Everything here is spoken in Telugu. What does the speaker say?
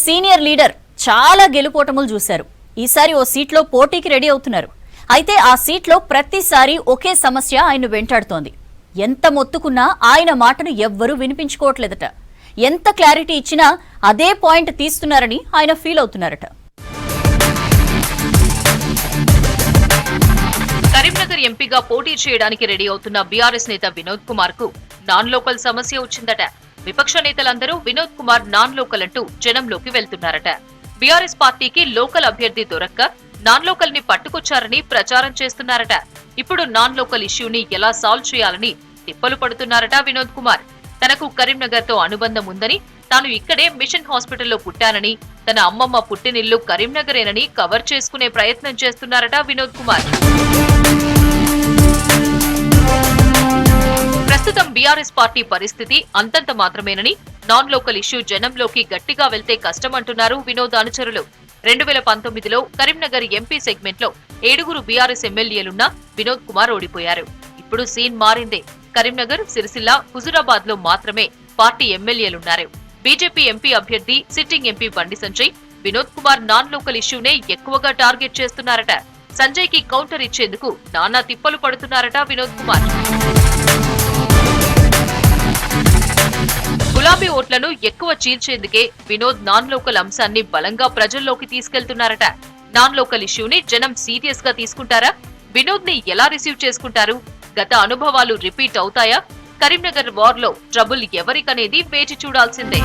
సీనియర్ లీడర్ చాలా గెలుపోటములు చూశారు. ఈసారి ఓ సీట్లో పోటీకి రెడీ అవుతున్నారు. అయితే ఆ సీట్లో ప్రతిసారి ఒకే సమస్య ఆయన వెంటాడుతోంది. ఎంత మొత్తుకున్నా ఆయన మాటను ఎవ్వరూ వినిపించుకోవట్లేదట. ఎంత క్లారిటీ ఇచ్చినా అదే పాయింట్ తీస్తున్నారని ఆయన ఫీల్ అవుతున్నారట. కరీంనగర్ ఎంపీగా పోటీ చేయడానికి రెడీ అవుతున్న బీఆర్ఎస్ నేత వినోద్ కుమార్ కు నాన్ లోకల్ సమస్య వచ్చిందట. విపక్ష నేతలందరూ వినోద్ కుమార్ నాన్ లోకల్ అంటూ జనంలోకి వెళ్తున్నారట. బీఆర్ఎస్ పార్టీకి లోకల్ అభ్యర్థి దొరక్క నాన్ లోకల్ ని పట్టుకొచ్చారని ప్రచారం చేస్తున్నారట. ఇప్పుడు నాన్ లోకల్ ఇష్యూని ఎలా సాల్వ్ చేయాలని తిప్పలు పడుతున్నారట వినోద్ కుమార్. తనకు కరీంనగర్ తో అనుబంధం ఉందని, తాను ఇక్కడే మిషన్ హాస్పిటల్లో పుట్టానని, తన అమ్మమ్మ పుట్టినిల్లు కరీంనగరేనని కవర్ చేసుకునే ప్రయత్నం చేస్తున్నారట వినోద్ కుమార్. ప్రస్తుతం బీఆర్ఎస్ పార్టీ పరిస్థితి అంతంత మాత్రమేనని, నాన్ లోకల్ ఇష్యూ జనంలోకి గట్టిగా వెళ్తే కష్టమంటున్నారు వినోద్ అనుచరులు. 2019లో కరీంనగర్ ఎంపీ సెగ్మెంట్ లో 7 బీఆర్ఎస్ ఎమ్మెల్యేలున్నా వినోద్ కుమార్ ఓడిపోయారు. ఇప్పుడు సీన్ మారిందే. కరీంనగర్, సిరిసిల్ల, హుజురాబాద్ లో మాత్రమే పార్టీ ఎమ్మెల్యేలున్నారు. బీజేపీ ఎంపీ అభ్యర్థి sitting MP Bandi Sanjay Vinod Kumar non local ఇష్యూనే ఎక్కువగా టార్గెట్ చేస్తున్నారట. సంజయ్ కి కౌంటర్ ఇచ్చేందుకు నానా తిప్పలు పడుతున్నారట వినోద్ కుమార్. గులాబీ ఓట్లను ఎక్కువ చీల్చేందుకే వినోద్ నాన్ లోకల్ అంశాన్ని బలంగా ప్రజల్లోకి తీసుకెళ్తున్నారట. నాన్ లోకల్ ఇష్యూని జనం సీరియస్ గా తీసుకుంటారా? వినోద్ ని ఎలా రిసీవ్ చేసుకుంటారు? గత అనుభవాలు రిపీట్ అవుతాయా? కరీంనగర్ వార్ లో ట్రబుల్ ఎవరికనేది వేచి చూడాల్సిందే.